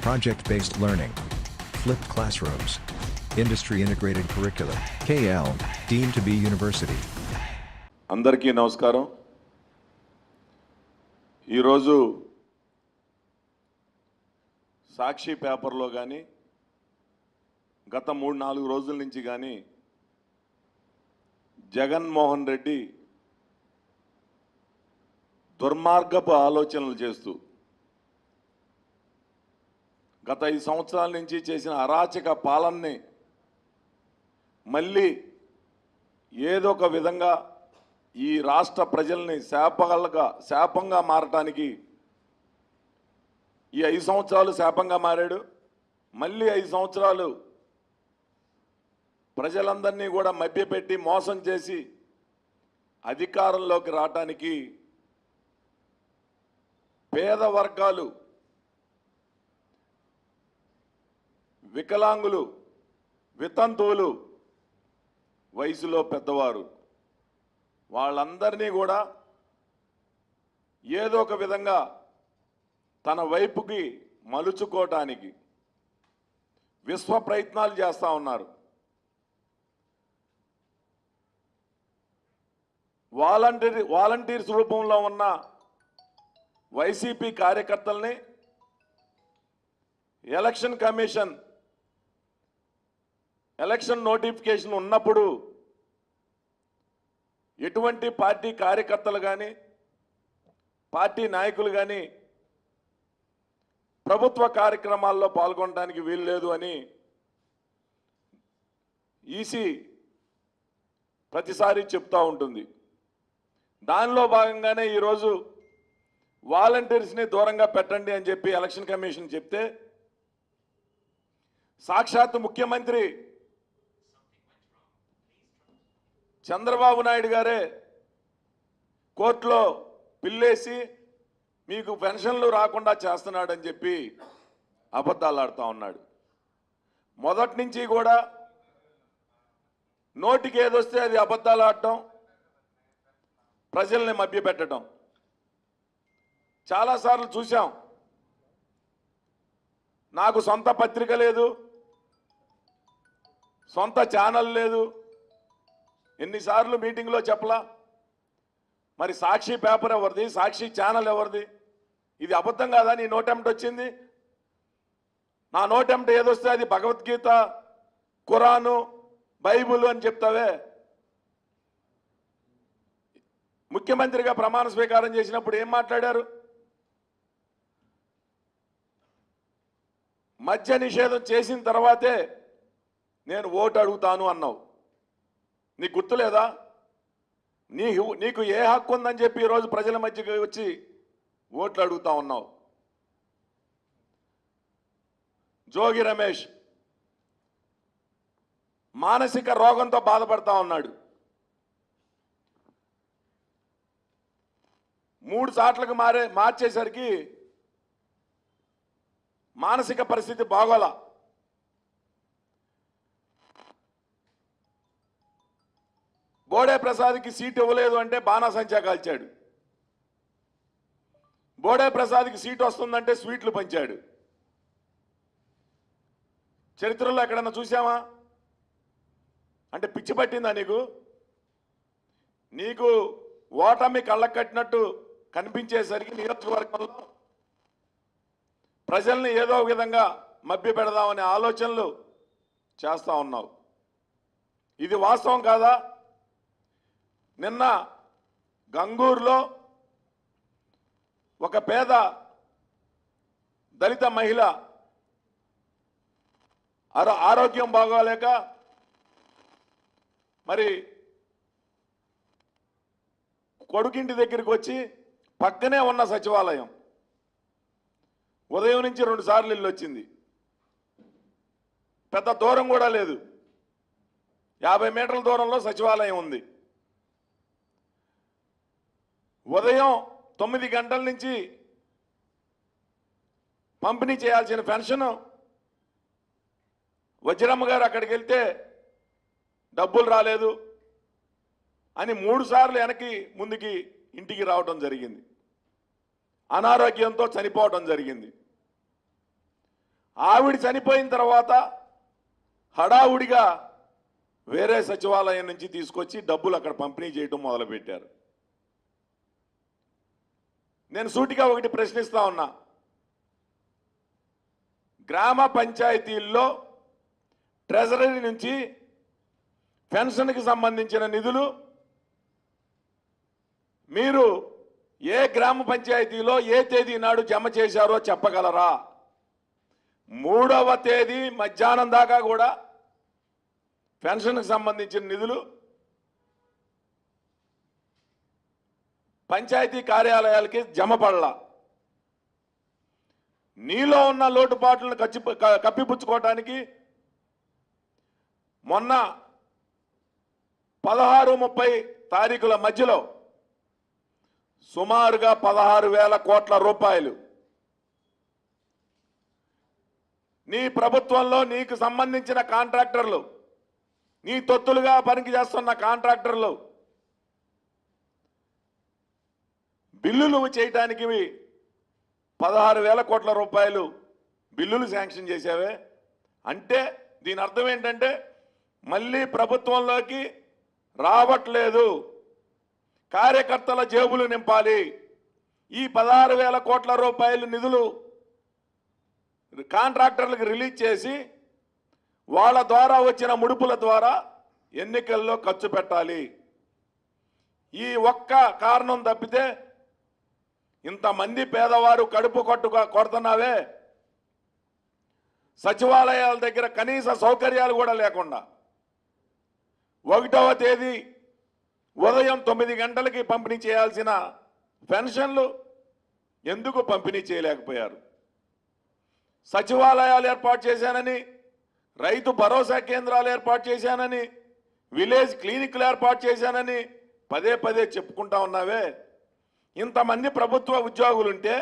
project-based learning, flipped classrooms, industry-integrated curriculum, KL, deemed to be university. అందరికీ నమస్కారం. ఈరోజు సాక్షి పేపర్లో కానీ గత 3-4 రోజుల నుంచి కానీ జగన్మోహన్ రెడ్డి దుర్మార్గపు ఆలోచనలు చేస్తూ గత 5 సంవత్సరాల నుంచి చేసిన అరాచక పాలనని మళ్ళీ ఏదో ఒక విధంగా ఈ రాష్ట్ర ప్రజల్ని శాపంగా మారటానికి ఈ 5 సంవత్సరాలు శాపంగా మారాడు. మళ్ళీ 5 సంవత్సరాలు ప్రజలందరినీ కూడా మభ్యపెట్టి మోసం చేసి అధికారంలోకి రావటానికి పేద వర్గాలు, వికలాంగులు, వితంతువులు, వయసులో పెద్దవారు వాళ్ళందరినీ కూడా ఏదో ఒక విధంగా తన వైపుకి మలుచుకోవటానికి విశ్వ ప్రయత్నాలు చేస్తూ ఉన్నారు. వాలంటీర్స్ రూపంలో ఉన్న వైసీపీ కార్యకర్తల్ని ఎలక్షన్ కమిషన్ ఎలక్షన్ నోటిఫికేషన్ ఉన్నప్పుడు ఎటువంటి పార్టీ కార్యకర్తలు కానీ పార్టీ నాయకులు కానీ ప్రభుత్వ కార్యక్రమాల్లో పాల్గొనడానికి వీలు లేదు అని ఈసీ ప్రతిసారి చెప్తూ ఉంటుంది. దానిలో భాగంగానే ఈరోజు వాలంటీర్స్ని దూరంగా పెట్టండి అని చెప్పి ఎలక్షన్ కమిషన్ చెప్తే సాక్షాత్ ముఖ్యమంత్రి చంద్రబాబు నాయుడు గారే కోర్టులో పిల్లేసి మీకు పెన్షన్లు రాకుండా చేస్తున్నాడని చెప్పి అబద్ధాలు ఆడుతూ ఉన్నాడు. మొదటి నుంచి కూడా నోటికి ఏదొస్తే అది అబద్ధాలు ఆడటం, ప్రజల్ని మభ్యపెట్టడం చాలాసార్లు చూసాం. నాకు సొంత పత్రిక లేదు, సొంత ఛానల్ లేదు, ఎన్నిసార్లు మీటింగ్లో చెప్పలా. మరి సాక్షి పేపర్ ఎవరిది, సాక్షి ఛానల్ ఎవరిది? ఇది అబద్ధం కాదా? నీ నోటెంట వచ్చింది. నా నోటెంట ఏదొస్తే అది భగవద్గీత, ఖురాను, బైబుల్ అని చెప్తావే. ముఖ్యమంత్రిగా ప్రమాణ స్వీకారం చేసినప్పుడు ఏం మాట్లాడారు? మద్య నిషేధం చేసిన తర్వాతే నేను ఓటు అడుగుతాను అన్నావు. నీకు గుర్తులేదా? నీకు ఏ హక్కు ఉందని చెప్పి ఈరోజు ప్రజల మధ్యకి వచ్చి ఓట్లు అడుగుతా ఉన్నావు. జోగి రమేష్ మానసిక రోగంతో బాధపడతా ఉన్నాడు. 3 సార్లకు మార్చేసరికి మానసిక పరిస్థితి బాగోలా. బోడే ప్రసాద్కి సీట్ ఇవ్వలేదు అంటే బాణాసంచా కాల్చాడు. బోడే ప్రసాద్కి సీట్ వస్తుందంటే స్వీట్లు పంచాడు. చరిత్రలో ఎక్కడన్నా చూసామా? అంటే పిచ్చి పట్టిందా నీకు? నీకు ఓటమి కళ్ళకు కట్టినట్టు కనిపించేసరికి నియోజకవర్గంలో ప్రజల్ని ఏదో విధంగా మభ్య పెడదామనే ఆలోచనలు చేస్తూ ఉన్నావు. ఇది వాస్తవం కాదా? నిన్న గంగూరులో ఒక పేద దళిత మహిళ ఆరోగ్యం బాగోలేక మరి కొడుకింటి దగ్గరికి వచ్చి పక్కనే ఉన్న సచివాలయం ఉదయం నుంచి 2 సార్లు ఇల్లు వచ్చింది. పెద్ద దూరం కూడా లేదు, 50 మీటర్ల దూరంలో సచివాలయం ఉంది. ఉదయం 9 గంటల నుంచి పంపిణీ చేయాల్సిన పెన్షన్ వజ్రమ్మ గారు అక్కడికి వెళ్తే డబ్బులు రాలేదు అని 3 సార్లు వెనక్కి ముందుకి ఇంటికి రావడం జరిగింది. అనారోగ్యంతో చనిపోవడం జరిగింది. ఆవిడ చనిపోయిన తర్వాత హడావుడిగా వేరే సచివాలయం నుంచి తీసుకొచ్చి డబ్బులు అక్కడ పంపిణీ చేయడం మొదలుపెట్టారు. నేను సూటిగా ఒకటి ప్రశ్నిస్తా ఉన్నా, గ్రామ పంచాయతీల్లో ట్రెజరీ నుంచి పెన్షన్కి సంబంధించిన నిధులు మీరు ఏ గ్రామ పంచాయతీలో ఏ తేదీ నాడు జమ చేశారో చెప్పగలరా? 3వ తేదీ మధ్యాహ్నం దాకా కూడా పెన్షన్కి సంబంధించిన నిధులు పంచాయతీ కార్యాలయాలకి జమ పడలా. నీలో ఉన్న లోటుపాట్లను కప్పిపుచ్చుకోవటానికి మొన్న 16-30 తారీఖుల మధ్యలో సుమారుగా 16,000 కోట్ల రూపాయలు నీ ప్రభుత్వంలో నీకు సంబంధించిన కాంట్రాక్టర్లు, నీ తొత్తులుగా పనికి చేస్తున్న కాంట్రాక్టర్లు బిల్లులు చేయటానికి 16,000 కోట్ల రూపాయలు బిల్లులు శాంక్షన్ చేశావే. అంటే దీని అర్థం ఏంటంటే మళ్ళీ ప్రభుత్వంలోకి రావట్లేదు, కార్యకర్తల జేబులు నింపాలి. ఈ 16,000 కోట్ల రూపాయలు నిధులు కాంట్రాక్టర్లకు రిలీజ్ చేసి వాళ్ళ ద్వారా వచ్చిన ముడుపుల ద్వారా ఎన్నికల్లో ఖర్చు పెట్టాలి. ఈ ఒక్క కారణం తప్పితే ఇంతమంది పేదవారు కడుపు కొడుతున్నావే, సచివాలయాల దగ్గర కనీస సౌకర్యాలు కూడా లేకుండా 1వ తేదీ ఉదయం 9 గంటలకి పంపిణీ చేయాల్సిన పెన్షన్లు ఎందుకు పంపిణీ చేయలేకపోయారు? సచివాలయాలు ఏర్పాటు చేశానని, రైతు భరోసా కేంద్రాలు ఏర్పాటు చేశానని, విలేజ్ క్లినిక్లు ఏర్పాటు చేశానని పదే పదే చెప్పుకుంటా ఉన్నావే. ఇంతమంది ప్రభుత్వ ఉద్యోగులుంటే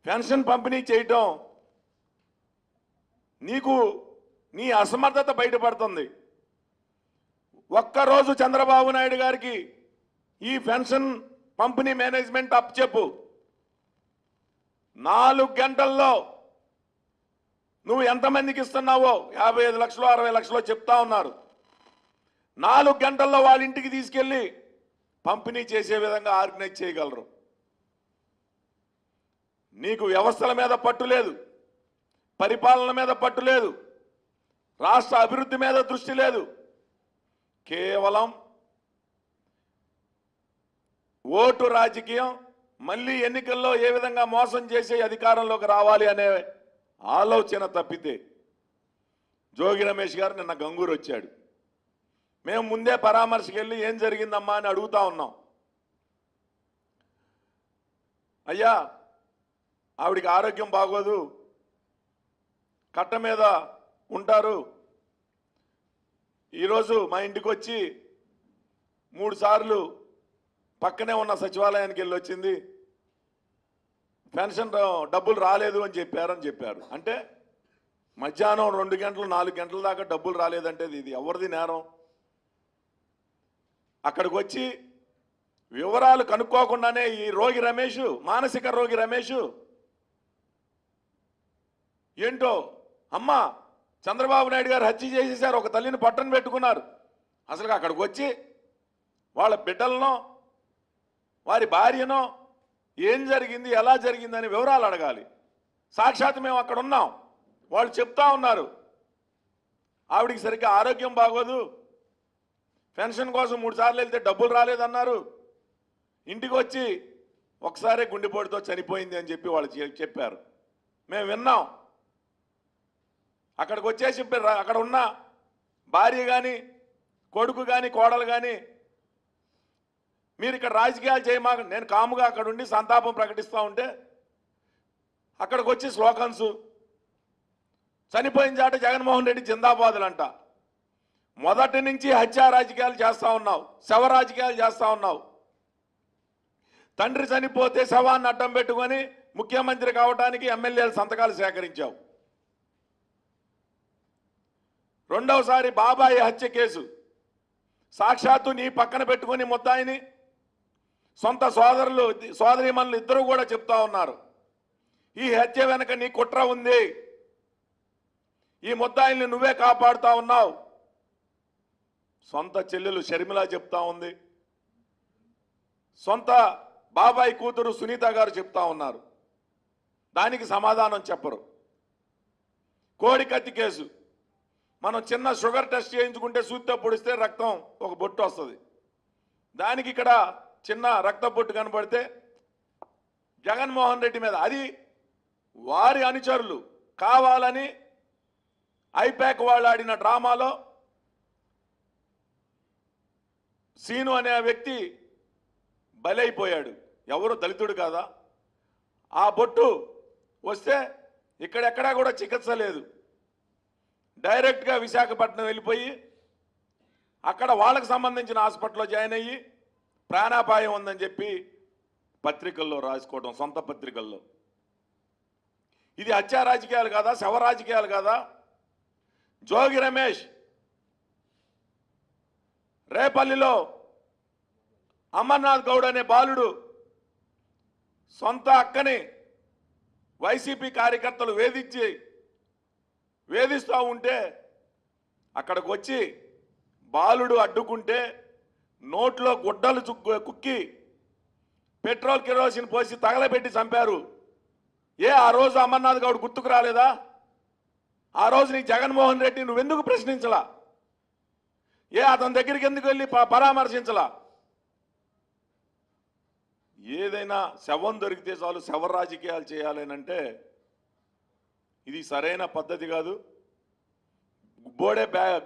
పెన్షన్ పంపిణీ చేయటం నీకు నీ అసమర్థత బయటపడుతుంది. ఒక్కరోజు చంద్రబాబు నాయుడు గారికి ఈ పెన్షన్ పంపిణీ మేనేజ్మెంట్ అప్పచెప్పు. 4 గంటల్లో నువ్వు ఎంతమందికి ఇస్తున్నావో 55 లక్షలు 60 లక్షలు చెప్తా ఉన్నారు. 4 గంటల్లో వాళ్ళ ఇంటికి తీసుకెళ్ళి పంపిణీ చేసే విధంగా ఆర్గనైజ్ చేయగలరు. నీకు వ్యవస్థల మీద పట్టు లేదు, పరిపాలన మీద పట్టు లేదు, రాష్ట్ర అభివృద్ధి మీద దృష్టి లేదు. కేవలం ఓటు రాజకీయం, మళ్ళీ ఎన్నికల్లో ఏ విధంగా మోసం చేసి అధికారంలోకి రావాలి అనే ఆలోచన తప్పితే. జోగి రమేష్ గారు నిన్న గంగూరు వచ్చాడు. మేము ముందే పరామర్శకి వెళ్ళి ఏం జరిగిందమ్మా అని అడుగుతా ఉన్నాం. అయ్యా, ఆవిడికి ఆరోగ్యం బాగోదు, కట్ట మీద ఉంటారు. ఈరోజు మా ఇంటికి వచ్చి 3 సార్లు పక్కనే ఉన్న సచివాలయానికి వెళ్ళి వచ్చింది, పెన్షన్ డబ్బులు రాలేదు అని చెప్పారు. అంటే మధ్యాహ్నం 2 గంటలు 4 గంటల దాకా డబ్బులు రాలేదంటే ఇది ఎవరిది నేరం? అక్కడికి వచ్చి వివరాలు కనుక్కోకుండానే ఈ రోగి రమేష్, మానసిక రోగి రమేష్ ఏంటో, అమ్మా చంద్రబాబు నాయుడు గారు హత్య చేసేసారు, ఒక తల్లిని పట్టణ పెట్టుకున్నారు. అసలు అక్కడికి వచ్చి వాళ్ళ బిడ్డలనో వారి భార్యనో ఏం జరిగింది, ఎలా జరిగిందని వివరాలు అడగాలి. సాక్షాత్ మేము అక్కడ ఉన్నాం, వాళ్ళు చెప్తా ఉన్నారు ఆవిడికి సరిగ్గా ఆరోగ్యం బాగోదు, పెన్షన్ కోసం 3 సార్లు వెళ్తే డబ్బులు రాలేదన్నారు, ఇంటికి వచ్చి ఒకసారి గుండెపోటుతో చనిపోయింది అని చెప్పి వాళ్ళు చెప్పారు. మేము విన్నాం. అక్కడికి వచ్చేసి అక్కడ ఉన్న భార్య కానీ కొడుకు కానీ కోడలు కానీ మీరు ఇక్కడ రాజకీయాలు చేయమాక, నేను కాముగా అక్కడ ఉండి సంతాపం ప్రకటిస్తూ ఉంటే అక్కడికి వచ్చి స్లోగన్స్, చనిపోయిన చాట జగన్మోహన్ రెడ్డి జిందాబాదులంట. మొదటి నుంచి హత్యా రాజకీయాలు చేస్తూ ఉన్నావు, శవ రాజకీయాలు చేస్తూ ఉన్నావు. తండ్రి చనిపోతే శవాన్ని అడ్డం పెట్టుకొని ముఖ్యమంత్రి కావడానికి ఎమ్మెల్యేల సంతకాలు సేకరించావు. రెండవసారి బాబాయి హత్య కేసు సాక్షాత్తు నీ పక్కన పెట్టుకుని ముద్దాయిని సొంత సోదరులు సోదరీమణులు ఇద్దరు కూడా చెప్తా ఉన్నారు, ఈ హత్య వెనక నీ కుట్ర ఉంది. ఈ ముద్దాయిల్ని నువ్వే కాపాడుతా ఉన్నావు. సొంత చెల్లెలు షర్మిల చెప్తా ఉంది, సొంత బాబాయ్ కూతురు సునీత గారు చెప్తా ఉన్నారు. దానికి సమాధానం చెప్పరు. కోడి కత్తి కేసు, మనం చిన్న షుగర్ టెస్ట్ చేయించుకుంటే సూత్తో పొడిస్తే రక్తం ఒక బొట్టు వస్తుంది. దానికి ఇక్కడ చిన్న రక్త బొట్టు కనబడితే జగన్మోహన్ రెడ్డి మీద, అది వారి అనుచరులు కావాలని ఐపాక్ వాళ్ళు ఆడిన డ్రామాలో సీను అనే వ్యక్తి బలైపోయాడు. ఎవరు దళితుడు కాదా? ఆ బొట్టు వస్తే ఇక్కడెక్కడా కూడా చికిత్స లేదు. డైరెక్ట్గా విశాఖపట్నం వెళ్ళిపోయి అక్కడ వాళ్ళకు సంబంధించిన హాస్పిటల్లో జాయిన్ అయ్యి ప్రాణాపాయం ఉందని చెప్పి పత్రికల్లో రాసుకోవడం, సొంత పత్రికల్లో. ఇది హత్యా రాజకీయాలు కాదా? శవ రాజకీయాలు కాదా? జోగి రమేష్ రేపల్లిలో అమర్నాథ్ గౌడ్ అనే బాలుడు సొంత అక్కని వైసీపీ కార్యకర్తలు వేధిస్తూ ఉంటే అక్కడికి వచ్చి బాలుడు అడ్డుకుంటే నోట్లో గుడ్డలు కుక్కి పెట్రోల్ కిరోసిన్ పోసి తగలబెట్టి చంపారు. ఆ రోజు అమర్నాథ్ గౌడ్ గుర్తుకు రాలేదా? ఆ రోజు నీ జగన్మోహన్ రెడ్డి నువ్వెందుకు ప్రశ్నించలా? అతని దగ్గరికి ఎందుకు వెళ్ళి పరామర్శించలా? ఏదైనా శవం దొరికితే చాలు శవ రాజకీయాలు చేయాలనంటే ఇది సరైన పద్ధతి కాదు.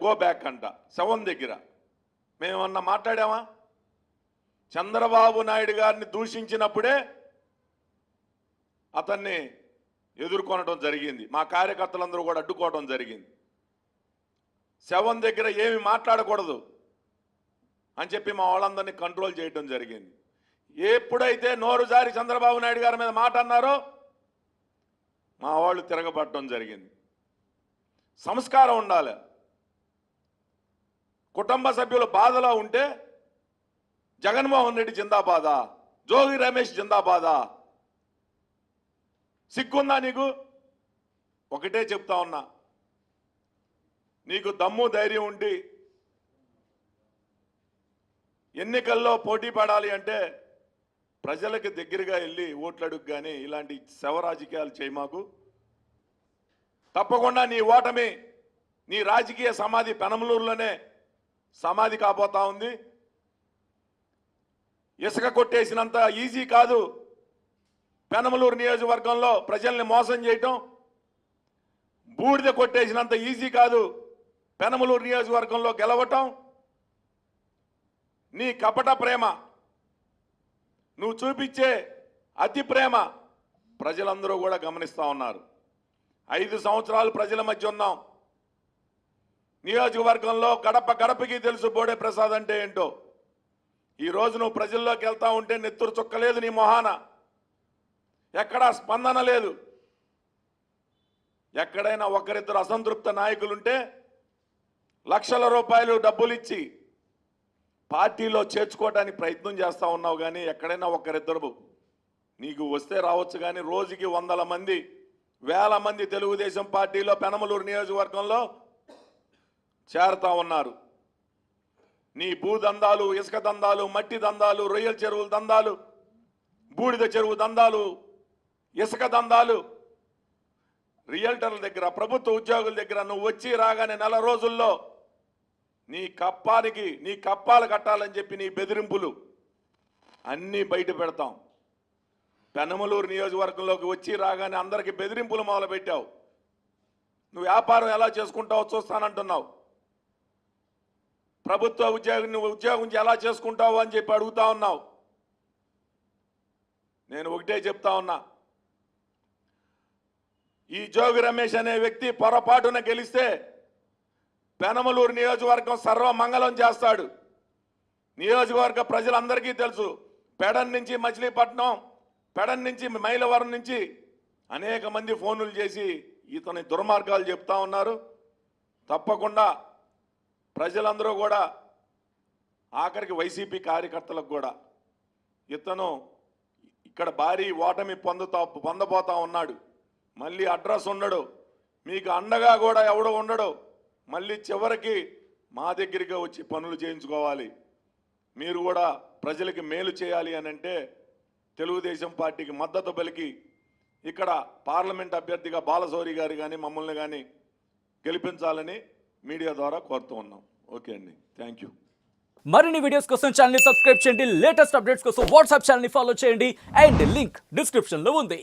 గో బ్యాక్ అంట శవం దగ్గర. మేమన్నా మాట్లాడామా? చంద్రబాబు నాయుడు గారిని దూషించినప్పుడే అతన్ని ఎదుర్కొనడం జరిగింది. మా కార్యకర్తలందరూ కూడా అడ్డుకోవడం జరిగింది. శవం దగ్గర ఏమి మాట్లాడకూడదు అని చెప్పి మా వాళ్ళందరినీ కంట్రోల్ చేయడం జరిగింది. ఎప్పుడైతే నోరు జారి చంద్రబాబు నాయుడు గారి మీద మాట అన్నారో మా వాళ్ళు తిరగబడటం జరిగింది. సంస్కారం ఉండాలి. కుటుంబ సభ్యులు బాధలో ఉంటే జగన్మోహన్ రెడ్డి జిందాబాదా, జోగి రమేష్ జిందాబాదా? సిగ్గుందా నీకు? ఒకటే చెప్తా ఉన్నా, నీకు దమ్ము ధైర్యం ఉండి ఎన్నికల్లో పోటీ పడాలి అంటే ప్రజలకు దగ్గరగా వెళ్ళి ఓట్లు అడుగు. కానీ ఇలాంటి శవ రాజకీయాలు చేయి మాకు. తప్పకుండా నీ ఓటమి, నీ రాజకీయ సమాధి పెనమలూరులోనే సమాధి కాబోతా ఉంది. ఇసుక కొట్టేసినంత ఈజీ కాదు పెనమలూరు నియోజకవర్గంలో ప్రజల్ని మోసం చేయటం. బూడిద కొట్టేసినంత ఈజీ కాదు పెనమలూరు నియోజకవర్గంలో గెలవటం. నీ కపట ప్రేమ, నువ్వు చూపించే అతి ప్రేమ ప్రజలందరూ కూడా గమనిస్తూ ఉన్నారు. 5 సంవత్సరాలు ప్రజల మధ్య ఉన్నాం. నియోజకవర్గంలో గడప గడపకి తెలుసు బోడే ప్రసాద్ అంటే ఏంటో. ఈరోజు నువ్వు ప్రజల్లోకి వెళ్తా ఉంటే నెత్తురు చుక్కలేదు నీ మొహాన, ఎక్కడా స్పందన లేదు. ఎక్కడైనా ఒకరిద్దరు అసంతృప్త నాయకులుంటే లక్షల రూపాయలు డబ్బులు ఇచ్చి పార్టీలో చేర్చుకోవడానికి ప్రయత్నం చేస్తూ ఉన్నావు. కానీ ఎక్కడైనా ఒకరిద్దరు నీకు వస్తే రావచ్చు. కానీ రోజుకి 100 మంది 1000 మంది తెలుగుదేశం పార్టీలో పెనమలూరు నియోజకవర్గంలో చేరుతా ఉన్నారు. నీ భూదందాలు, ఇసుక దందాలు, మట్టి దందాలు, రొయ్యల చెరువుల దందాలు, బూడిద చెరువు దందాలు, ఇసుక దందాలు, రియల్టర్ల దగ్గర, ప్రభుత్వ ఉద్యోగుల దగ్గర నువ్వు వచ్చి రాగానే నెల రోజుల్లో నీ కప్పాలు కట్టాలని చెప్పి నీ బెదిరింపులు అన్నీ బయట పెడతాం. పెనమలూరు నియోజకవర్గంలోకి వచ్చి రాగానే అందరికి బెదిరింపులు మొదలుపెట్టావు. నువ్వు వ్యాపారం ఎలా చేసుకుంటావో చూస్తానంటున్నావు. ప్రభుత్వ ఉద్యోగం ఎలా చేసుకుంటావు అని చెప్పి అడుగుతా ఉన్నావు. నేను ఒకటే చెప్తా ఉన్నా, ఈ జోగి రమేష్ అనే వ్యక్తి పొరపాటున గెలిస్తే పెనమలూరు నియోజకవర్గం సర్వమంగళం చేస్తాడు. నియోజకవర్గ ప్రజలందరికీ తెలుసు. పెడన్ నుంచి మచిలీపట్నం, పెడన్ నుంచి మైలవరం నుంచి అనేక మంది ఫోన్లు చేసి ఇతని దుర్మార్గాలు చెప్తా ఉన్నారు. తప్పకుండా ప్రజలందరూ కూడా, ఆఖరికి వైసీపీ కార్యకర్తలకు కూడా, ఇతను ఇక్కడ భారీ ఓటమి పొందబోతా ఉన్నాడు. మళ్ళీ అడ్రస్ ఉండడు, మీకు అండగా కూడా ఎవడో ఉండడు. మళ్ళీ చివరికి మా దగ్గరికి వచ్చి పనులు చేయించుకోవాలి. మీరు కూడా ప్రజలకి మేలు చేయాలి అని అంటే తెలుగుదేశం పార్టీకి మద్దతు పలికి ఇక్కడ పార్లమెంట్ అభ్యర్థిగా బాలశౌరి గారు కానీ మమ్మల్ని కానీ గెలిపించాలని మీడియా ద్వారా కోరుతూ ఉన్నాం. ఓకే అండి, థ్యాంక్ యూ. మరిన్ని వీడియోస్ కోసం ఛానల్ ని సబ్స్క్రైబ్ చేయండి. లేటెస్ట్ అప్డేట్స్ కోసం వాట్సాప్ ఛానల్ ని ఫాలో చేయండి. అండ్ లింక్ డిస్క్రిప్షన్ లో ఉంది.